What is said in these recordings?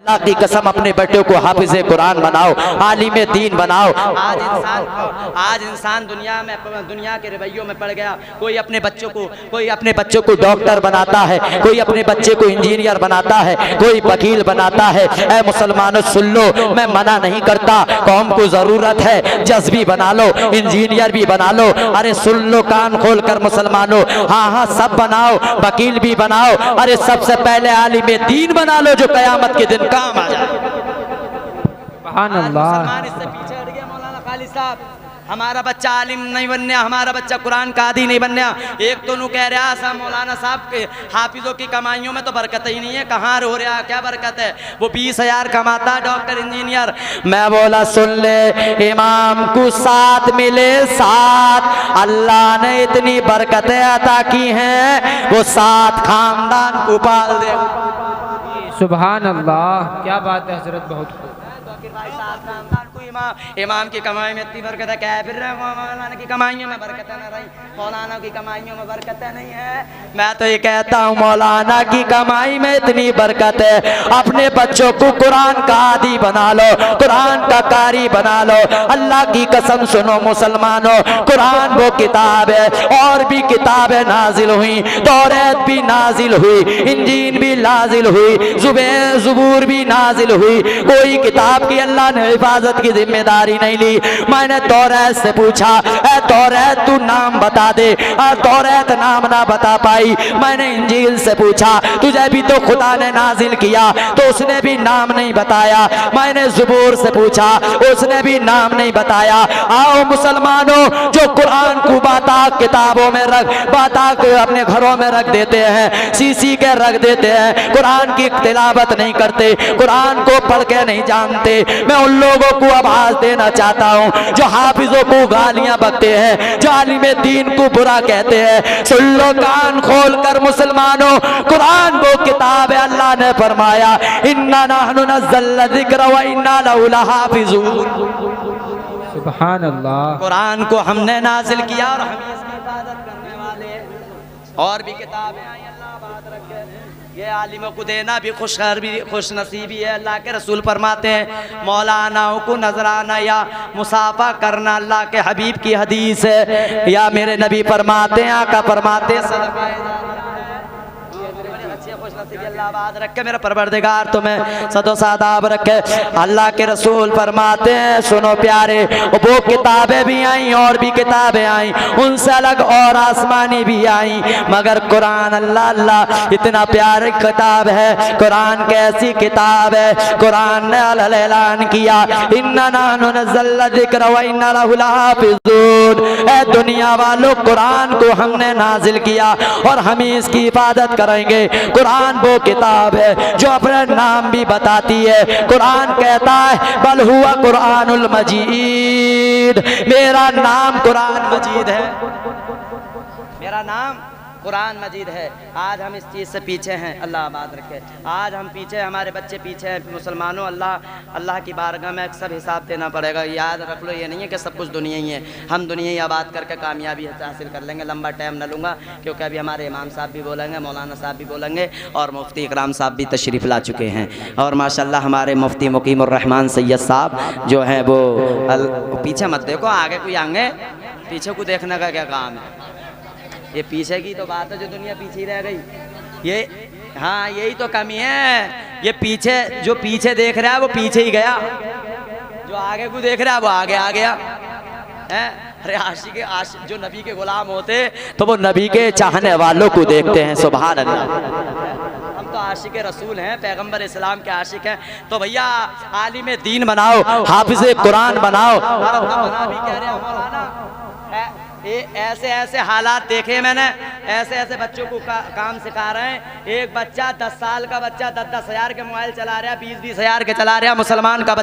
अल्लाह की कसम अपने बेटों को हाफिज़े कुरान बनाओ, आलिम दीन बनाओ। आज इंसान दुनिया के रवैयों में पड़ गया। कोई अपने बच्चों को डॉक्टर बनाता है, कोई अपने बच्चे को इंजीनियर बनाता है, कोई वकील बनाता है। ऐ मुसलमानों सुन लो, मैं मना नहीं करता, कौम को जरूरत है जज भी बना लो, इंजीनियर भी बना लो। अरे सुन लो कान खोल कर मुसलमानों, हाँ हाँ सब बनाओ, वकील भी बनाओ। अरे सबसे पहले आलिम दीन बना लो जो कयामत के दिन काम आ जाए। मुसलमान इससे पीछे हट गया। मौलाना खालिद साहब, हमारा बच्चा आलिम नहीं बनना, हमारा बच्चा कुरान का आदी नहीं बनना। एक तो नू कह रहा था मौलाना साहब के हाफिजों की कमाइयों में तो बरकत ही नहीं है। कहाँ हो रहा, क्या बरकत है? वो 20,000 कमाता डॉक्टर इंजीनियर। मैं बोला सुन ले, इमाम को 7 मिले 7, अल्लाह ने इतनी बरकतें अता की हैं, वो 7 खानदान को पाल दे। सुभान अल्लाह, क्या बात है हजरत, बहुत इमाम की कमाई में इतनी बरकत है, क्या फिर मौलाना की कमाइयों में बरकत है ना रही, मौलाना की कमाइयों में बरकत नहीं है। मैं तो ये कहता हूँ मौलाना की कमाई में इतनी बरकत है, अपने बच्चों को कुरान का आदी बना लो, कुरान का कारी बना लो। अल्लाह की कसम सुनो मुसलमानों, कुरान वो किताब है, और भी किताबें नाजिल हुई, तौरात भी नाजिल हुई, इंजील भी नाजिल हुई, ज़बूर भी नाजिल हुई। कोई किताब की अल्लाह ने हिफाजत की जिम्मेदारी नहीं ली। मैंने तौरात से पूछा, ऐ तौरात तू नाम बता दे, तौरात नाम ना बता पाई। मैंने इंजील से पूछा, तुझे भी तो खुदा ने नाजिल किया, तो उसने भी नाम नहीं बताया। मैंने ज़बूर से पूछा, उसने भी नाम नहीं बताया। आओ मुसलमानों, जो कुरान को बाता किताबों में रख, बाता को अपने घरों में रख देते हैं, सीसी के रख देते हैं, कुरान की तिलावत नहीं करते, कुरान को पढ़ के नहीं जानते। मैं उन लोगों को आवाज देना चाहता हूँ जो हाफिजों को गालियां बकते हैं, जो आलिम दीन को बुरा कहते हैं। सुन लो कान खोल कर मुसलमानों, कुरान वो किताब है, अल्लाह ने फरमाया इन्ना नहनु नज़्ज़लना ज़िक्र व इन्ना लहु लहाफ़िज़ून। सुभान अल्लाह, कुरान को हमने नाजिल किया और हम इसकी इबादत करने वाले हैं। और भी किताबें आई, अल्लाह बात रखे। ये आलिमों को देना भी खुश नसीबी है। अल्लाह के रसूल फरमाते हैं मौलानाओं को नजराना या मुसाफा करना अल्लाह के हबीब की हदीस है। या मेरे नबी फरमाते हैं, आका फरमाते अल्लाह बात रखे, मेरा परवरदिगार तुम्हें सदो सादाब रखे। अल्लाह के रसूल फरमाते हैं सुनो प्यारे, वो किताबें भी आई और भी किताबें आई, उनसे अलग और आसमानी भी आई, मगर कुरान अल्लाह अल्लाह इतना प्यारी किताब है। कुरान कैसी किताब है, कुरान ने ऐलान किया इन्ना नहनु नज़्ज़लना ज़िक्र व इन्ना लहु लहाफ़िज़ून। ऐ दुनिया वालों, कुरान को हमने नाजिल किया और हम ही इसकी हिफाजत करेंगे। कुरान वो किताब है जो अपना नाम भी बताती है। कुरान कहता है बल हुआ कुरानुल मजीद, मेरा नाम कुरान मजीद है, मेरा नाम कुरान मजीद है। आज हम इस चीज़ से पीछे हैं, अल्लाह आबाद रखे। आज हम पीछे, हमारे बच्चे पीछे हैं। मुसलमानों, अल्लाह की बारगाह में सब हिसाब देना पड़ेगा। याद रख लो, ये नहीं है कि सब कुछ दुनिया ही है। हम दुनिया ही आबाद करके कामयाबी हासिल कर लेंगे। लंबा टाइम न लूँगा, क्योंकि अभी हमारे इमाम साहब भी बोलेंगे, मौलाना साहब भी बोलेंगे, और मुफ्ती इकराम साहब भी तशरीफ़ ला चुके हैं। और माशाल्लाह हमारे मुफ्ती मुकीमुर रहमान सैयद साहब जो हैं वो पीछे मत देखो, आगे कोई आएंगे, पीछे को देखने का क्या काम है? ये पीछे की तो बात है, जो दुनिया पीछे ही रह गई। ये हाँ, यही तो कमी है। ये पीछे, जो पीछे देख रहा है वो पीछे ही गया, जो आगे को देख रहा है वो आगे आ गया है। अरे आशिक जो नबी के गुलाम होते तो वो नबी के चाहने वालों को देखते हैं। सुभान अल्लाह, हम तो आशिक रसूल हैं, पैगंबर इस्लाम के आशिक हैं। तो भैया आलिम दीन बनाओ, हाफिज़ कुरान बनाओ। ऐसे ऐसे हालात देखे मैंने, ऐसे ऐसे बच्चों को काम सिखा रहे हैं। एक बच्चा 10 साल का बच्चा 10-10 हज़ार के मोबाइल चला रहा है, 20-20 हज़ार के चला रहा है। मुसलमान का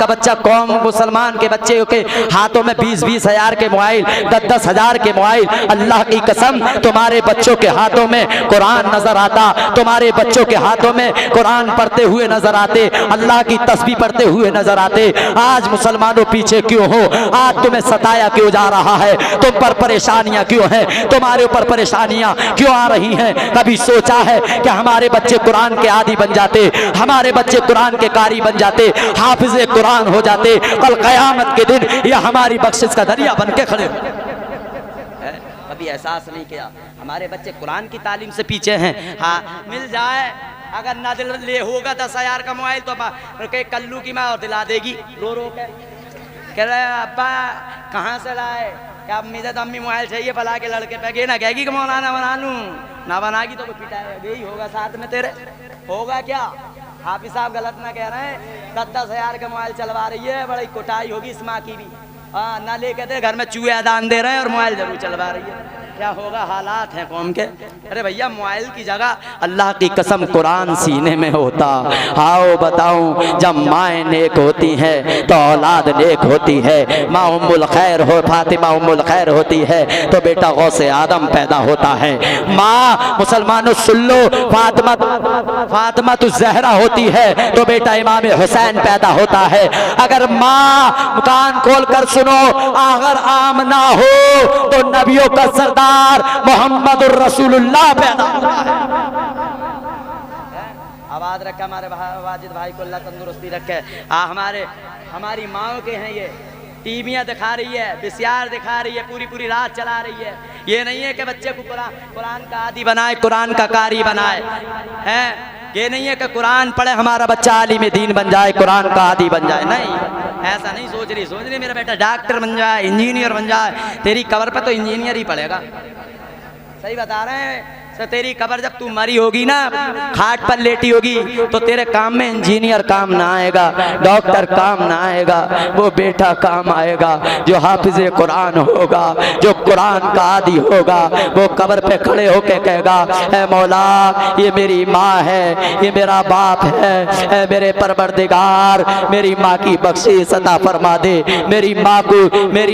बच्चा कौम मुसलमान के बच्चे के हाथों में 20-20 हज़ार के मोबाइल, 10-10 हज़ार के मोबाइल। अल्लाह की कसम, तुम्हारे बच्चों के हाथों में कुरान नजर आता, तुम्हारे बच्चों के हाथों में कुरान पढ़ते हुए नजर आते, अल्लाह की तस्बीह पढ़ते हुए नजर आते। आज मुसलमानों पीछे क्यों हो? आज तुम्हें सताया क्यों जा रहा रहा है, तुम पर परेशानियां क्यों हैं, तुम्हारे ऊपर परेशानियां क्यों आ रही हैं? कभी सोचा है कि हमारे बच्चे कुरान के आदी बन जाते, हमारे बच्चे कुरान के कारी बन जाते, हाफिज कुरान हो जाते, कल क़यामत के दिन ये हमारी बख्शिश का दरिया बन के खड़े हो। कभी एहसास नहीं किया हमारे बच्चे कुरान की तालीम से पीछे हैं। हाँ, मिल जाए अगर ना दिल ले होगा 10,000 का मोबाइल तो के कल्लू की माँ और दिला देगी रो रो के। कह रहे अब्बा कहाँ से लाए? क्या अम्मी से तो अम्मी मोबाइल चाहिए भला के लड़के पे गे ना कहेगी कि मौलाना बना लूँ, ना बनागी तो पिटाएगा ही होगा साथ में तेरे। होगा क्या? हाफिज साहब गलत ना कह रहे हैं, 10,000 का मोबाइल चलवा रही है, बड़ी कुटाई होगी इस माँ की भी। हाँ, ना लेके दे घर में चूहे अदान दे रहे हैं और मोबाइल जरूर चलवा रही है। क्या होगा? हालात हैं कौम के। अरे भैया मोबाइल की जगह अल्लाह की कसम कुरान सीने में होता। आओ बताऊं, जब माएँ नेक होती हैं तो औलाद नेक होती है। माँ उम्मुल खैर हो, फातिमा उम्मुल खैर होती है तो बेटा गौसे आदम पैदा होता है। माँ मुसलमानों सुन लो, फातिमा तो जहरा होती है तो बेटा इमाम हुसैन पैदा होता है। अगर माँ कान खोल कर सुनो, अगर आम ना हो तो नबियों का सरदार मोहम्मद रसूलुल्लाह पैदा हुआ है। आवाज रखे हमारे वाजिद भाई को अल्लाह तंदुरुस्ती रखे। हमारी माओ के हैं ये, टीवियां दिखा रही है, बिस्यार दिखा रही है, पूरी पूरी रात चला रही है। ये नहीं है कि बच्चे को कुरान का आदी बनाए, कुरान का कारी बनाए हैं। ये नहीं है कि कुरान पढ़े हमारा बच्चा आलिम दीन बन जाए, कुरान का आदी बन जाए। नहीं, ऐसा नहीं सोच रही मेरा बेटा डॉक्टर बन जाए, इंजीनियर बन जाए। तेरी कब्र पे तो इंजीनियर ही पड़ेगा। सही बता रहे हैं। तो तेरी कब्र जब तू मरी होगी ना, खाट पर लेटी होगी, तो तेरे काम में इंजीनियर काम ना आएगा, डॉक्टर काम ना आएगा, वो बेटा काम आएगा जो हाफिज कुरान होगा, जो कुरान का आदी होगा। वो कब्र पे खड़े होके कहेगा, ऐ मौला ये मेरी माँ है, ये मेरा बाप है, ऐ मेरे परवरदिगार मेरी माँ की बख्शिश अता फरमा दे, मेरी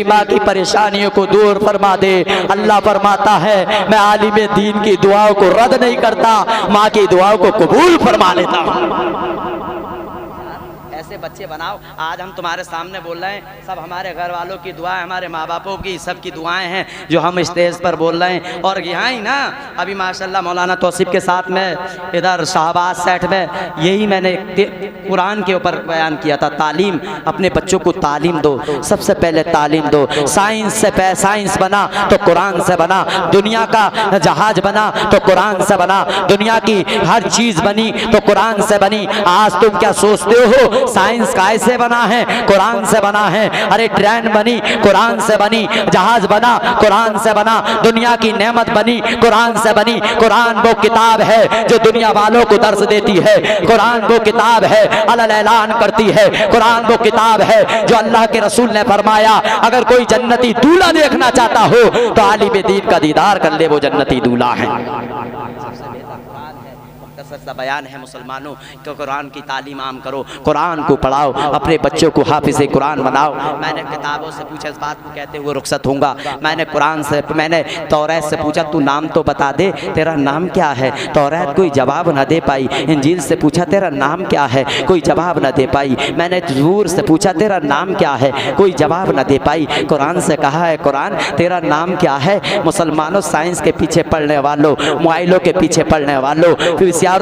माँ की परेशानियों को दूर फरमा दे। अल्लाह फरमाता है मैं आलिम दीन की दुआओं को रद्द नहीं करता, माँ की दुआओं को कबूल फरमा लेता हूँ। ऐसे बच्चे बनाओ। आज हम तुम्हारे सामने बोल रहे हैं, सब हमारे घर वालों की दुआएं, हमारे माँ बापों की सबकी दुआएं हैं जो हम स्टेज पर बोल रहे हैं। और यहाँ ही ना अभी माशाल्लाह मौलाना तौसीफ के साथ में इधर शाहबाज सेठ में यही मैंने कुरान के ऊपर बयान किया था। तालीम, अपने बच्चों को तालीम दो, सबसे पहले तालीम दो। साइंस बना तो कुरान से बना, दुनिया का जहाज बना तो कुरान से बना, दुनिया की हर चीज़ बनी तो कुरान से बनी। आज तुम क्या सोचते हो साइंस कैसे बना है? कुरान से बना है। अरे ट्रेन बनी कुरान से बनी, जहाज बना कुरान से बना, दुनिया की नेमत बनी कुरान से बनी। कुरान वो किताब है जो दुनिया वालों को दर्श देती है, कुरान वो किताब है अलल ऐलान करती है, कुरान वो किताब है जो अल्लाह के रसूल ने फरमाया अगर कोई जन्नती दूल्हा देखना चाहता हो तो आलिम दीन का दीदार कर ले, वो जन्नती दूल्हा है। सा बयान है मुसलमानों कि कुरान की तालीम आम करो, कुरान को पढ़ाओ, अपने बच्चों को हाफिज़ कुरान बनाओ। मैंने किताबों से पूछा, इस बात को कहते हुए रुखसत होऊंगा, मैंने तौरात से पूछा तू नाम तो बता दे, तेरा नाम क्या है? तौरात कोई जवाब न दे पाई। इंजील से पूछा तेरा नाम क्या है? कोई जवाब न दे पाई। मैंने ज़बूर से पूछा तेरा नाम क्या है? कोई जवाब न दे पाई। कुरान से कहा है कुरान तेरा नाम क्या है? मुसलमानों साइंस के पीछे पढ़ने वालों, मोबाइलों के पीछे पढ़ने वालों,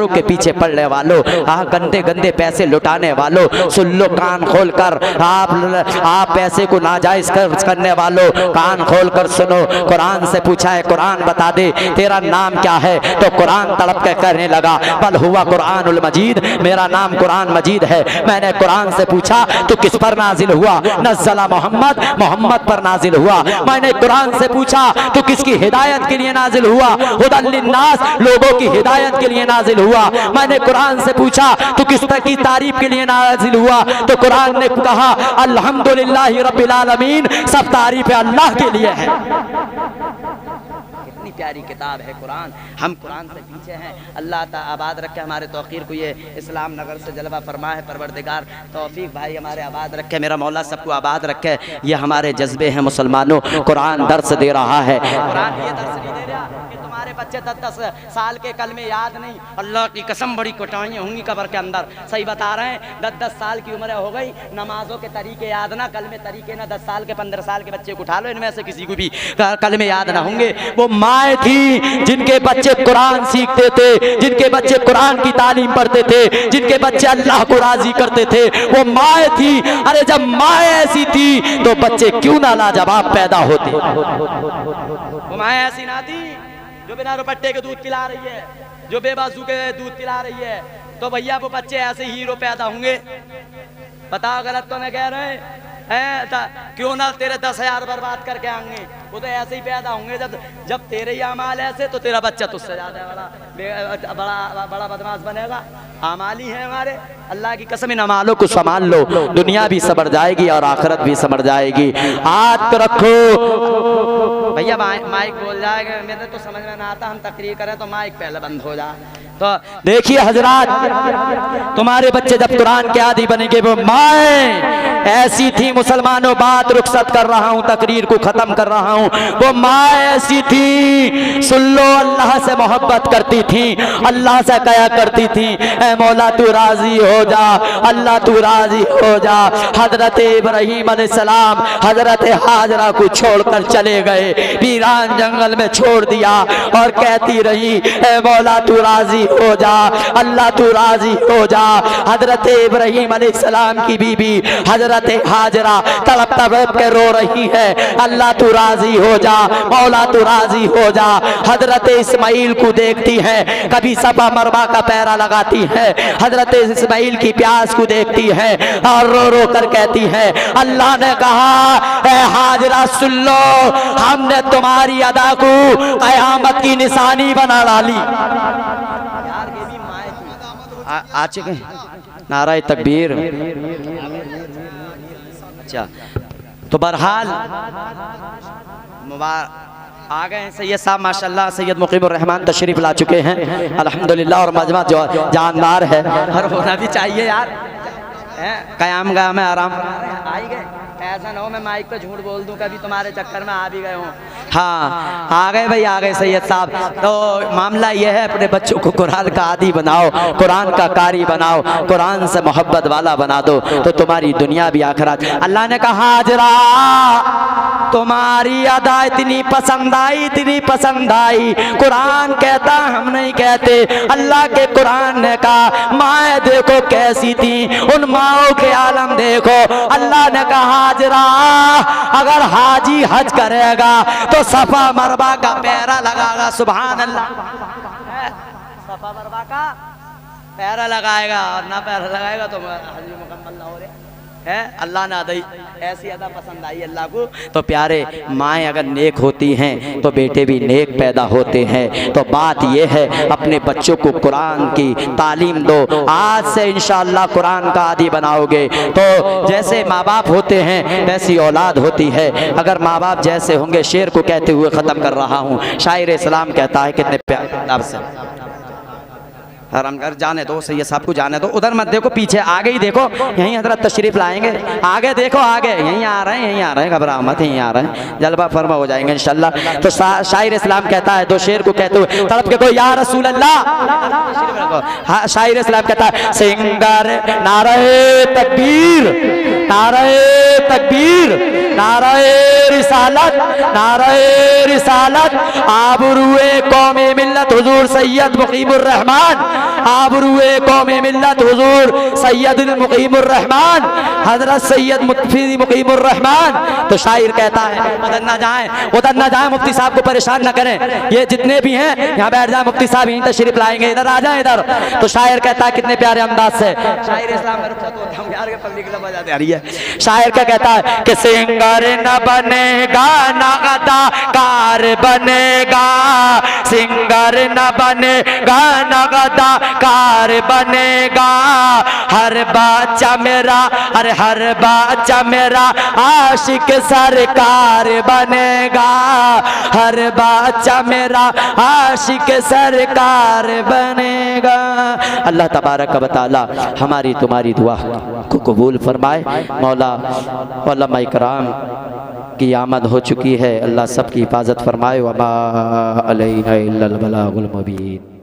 के पीछे पड़ने वालों, गंदे गंदे पैसे लुटाने वालों, सुन लो कान खोलकर। आप पैसे को नाजायज खर्च करने वालों, कान खोलकर सुनो। कुरान से पूछा है कुरान बता दे तेरा नाम क्या है? तो कुरान तड़प के कहने लगा बल हुआ कुरानुल मजीद, मेरा नाम कुरान मजीद है। मैंने कुरान से पूछा तो किस पर नाजिल हुआ? नज़्ज़ला मोहम्मद पर नाजिल हुआ। मैंने कुरान से पूछा तो किसकी हिदायत के लिए नाजिल हुआ? हुदल लिन्नास, लोगों की हिदायत के लिए नाजिल हुआ। मैंने कुरान से पूछा तो किस तरह की तारीफ के लिए नाजिल हुआ? तो कुरान ने कहा अल्हम्दुलिल्लाहि रब्बिल आलमीन, सब तारीफ अल्लाह के लिए है। कितनी प्यारी किताब है कुरान। हम कुरान से पीछे हैं। अल्लाह आबाद रखे हमारे तौकीर को, ये इस्लाम नगर से जलवा फरमा है परवरदिगार तौफीक भाई हमारे आबाद रखे, मेरा मौला सबको आबाद रखे। ये हमारे जज्बे हैं मुसलमानों। कुरान दर्स दे रहा है, कुरान ये दर्स नहीं दे रहा कि तुम्हारे बच्चे 10-10 साल के कल में याद नहीं, अल्लाह की कसम बड़ी कुटाइयाँ होंगी कब्र के अंदर। सही बता रहे हैं, 10-10 साल की उम्र हो गई, नमाजों के तरीके याद ना, कल में तरीके ना। 10 साल के 15 साल के बच्चे को उठा लो, इनमें से किसी को भी कल में याद ना होंगे। वो माएँ थी जिनके बच्चे कुरान सीखते थे, जिनके बच्चे कुरान की तालीम पढ़ते थे, जिनके बच्चे अल्लाह को राजी करते थे, वो माएँ थी। अरे जब माएँ ऐसी थी तो बच्चे क्यों ना लाजवाब पैदा होते। वो माएँ ऐसी ना थी जो बिना दुपट्टे के दूध पिला रही है, जो बेबाजू के दूध पिला रही है, तो भैया वो बच्चे ऐसे हीरो पैदा होंगे। बताओ गलत तो नहीं कह रहे हैं? क्यों ना तेरे 10,000 बर्बाद करके आएंगे, वो तो ऐसे ही पैदा होंगे। जब तेरे ही अमाल ऐसे तो तेरा बच्चा तुझसे ज्यादा बड़ा बदमाश बनेगा। अमाली है हमारे, अल्लाह की कसम इन अमालों को संभाल लो, दुनिया भी संभर जाएगी और आखिरत भी संभर जाएगी। हाथ रखो भैया, माइक बोल जाएगा, मेरे तो समझ में ना आता, हम तकरीर करें तो माइक पहले बंद हो जाए। तो देखिए हजरात, तुम्हारे बच्चे जब कुरान के आदी बनेंगे, वो माएँ ऐसी थी, मुसलमानों बात रुखसत कर रहा हूँ, तकरीर को खत्म कर रहा हूँ, वो माएँ ऐसी थी, सुन लो, अल्लाह से मोहब्बत करती थी, अल्लाह से कया करती थी, ऐ मौला तू राजी हो जा, अल्लाह तू राजी हो जा। हजरत इब्राहीम अलैहिस्सलाम हजरत हाजरा को छोड़कर चले गए, वीरान जंगल में छोड़ दिया और कहती रही, ऐ मौला तू राजी हो जा, अल्लाह तू राजी हो जा। हजरत इब्राहीम अलैहिस्सलाम की बीबी हजरत हाजरा तड़प तड़प के रो रही है, अल्लाह तू राजी हो जा, मौला तू राजी हो जा। हजरत इस्माइल को देखती है, कभी सफा मरवा का पैरा लगाती है, हजरत इस्माइल की प्यास को देखती है और रो रो कर कहती है, अल्लाह ने कहा, ऐ हाजरा सुन लो, हमने तुम्हारी अदा को कयामत की निशानी बना डाली। आ चुके नाराए तकबीर। अच्छा, तो बहरहाल आ गए हैं सैयद साहब माशाल्लाह, सैयद मुकीमुर रहमान तशरीफ ला चुके हैं अल्हम्दुलिल्लाह, और मजमा जो जानदार है, हर होना भी चाहिए यार, कयाम गाह में आराम आ ही गए। ऐसा ना हो मैं माइक पे झूठ बोल दूं, कभी तुम्हारे चक्कर में आ भी गए हूँ। हाँ आ गए भाई, आ गए सैयद साहब। तो मामला यह है, अपने बच्चों को कुरान का आदी बनाओ, कुरान का कारी बनाओ, कुरान से मोहब्बत वाला बना दो, तो तुम्हारी दुनिया भी आखिरत। अल्लाह ने कहा, हाजरा तुम्हारी अदा इतनी पसंद आई, इतनी पसंद आई, कुरान कहता हम नहीं कहते, अल्लाह के कुरान ने कहा, माएँ देखो कैसी थी, उन माओ के आलम देखो। अल्लाह ने कहा, हाजरा अगर हाजी हज करेगा तो सफा मरवा का पैरा लगाएगा, सुभान अल्लाह, सफा मरवा का पैरा लगाएगा, और ना पैरा लगाएगा तो हज मुकम्मल ना हो रहा है। अल्लाह ने अदा ऐसी अदा पसंद आई अल्लाह को। तो प्यारे, माएँ अगर नेक होती हैं तो बेटे भी नेक पैदा होते हैं। तो बात यह है, अपने बच्चों को कुरान की तालीम दो, आज से इंशाअल्लाह कुरान का आदी बनाओगे तो जैसे माँ बाप होते हैं वैसी औलाद होती है। अगर माँ बाप जैसे होंगे, शेर को कहते हुए ख़त्म कर रहा हूँ, शायर इस्लाम कहता है, कितने प्यार से आराम कर, जाने दो सैयद साहब को जाने दो, उधर मत देखो, पीछे आगे ही देखो, यहीं हजरत तशरीफ लाएंगे, आगे देखो, आगे यहीं आ रहे हैं, यहीं आ रहे हैं, घबराओ मत, यहीं आ रहे हैं, जलवा फरमा हो जाएंगे इंशाल्लाह। तो शायर इस्लाम कहता है, दो शेर को कहते हुए तड़प के को, या रसूल अल्लाह, शायर इस्लाम कहता है, सिंगर नारे तकबीर, नारे तकबीर, नारे रिसालत, नारे रिसालत, आबरूए कौमे मिल्लत हुजूर सैयद मुकीमुर रहमान, आबरूए कौमे मिल्लत हुजूर सैयद मुकीमुर रहमान, हजरत सैयद मुफ्ती मुकीमुर रहमान। तो शायर कहता है, उधर ना जाएं, उधर ना जाएं, मुफ्ती साहब को परेशान न करें, ये जितने भी हैं यहाँ बैठ जाए, मुफ्ती साहब यहीं तशरीफ लाएंगे, इधर आ जाए इधर। तो शायर कहता है, कितने प्यारे अंदाज से शायर इस्लाम में शायर क्या कहता है कि सिंगर न बनेगा ना अदाकार बनेगा, सिंगर न बनेगा ना अदाकार बनेगा, हर बच्चा मेरा, अरे हर बच्चा मेरा आशिक सरकार बनेगा, हर बच्चा मेरा आशिक सरकार बनेगा। अल्लाह तबारक व तआला हमारी तुम्हारी दुआ को कबूल फरमाए। मौला उलमा इकराम की आमद हो चुकी है। अल्लाह सब की हिफाजत फरमाए। वमा अलैना इल्लल बलागुल मुबीन।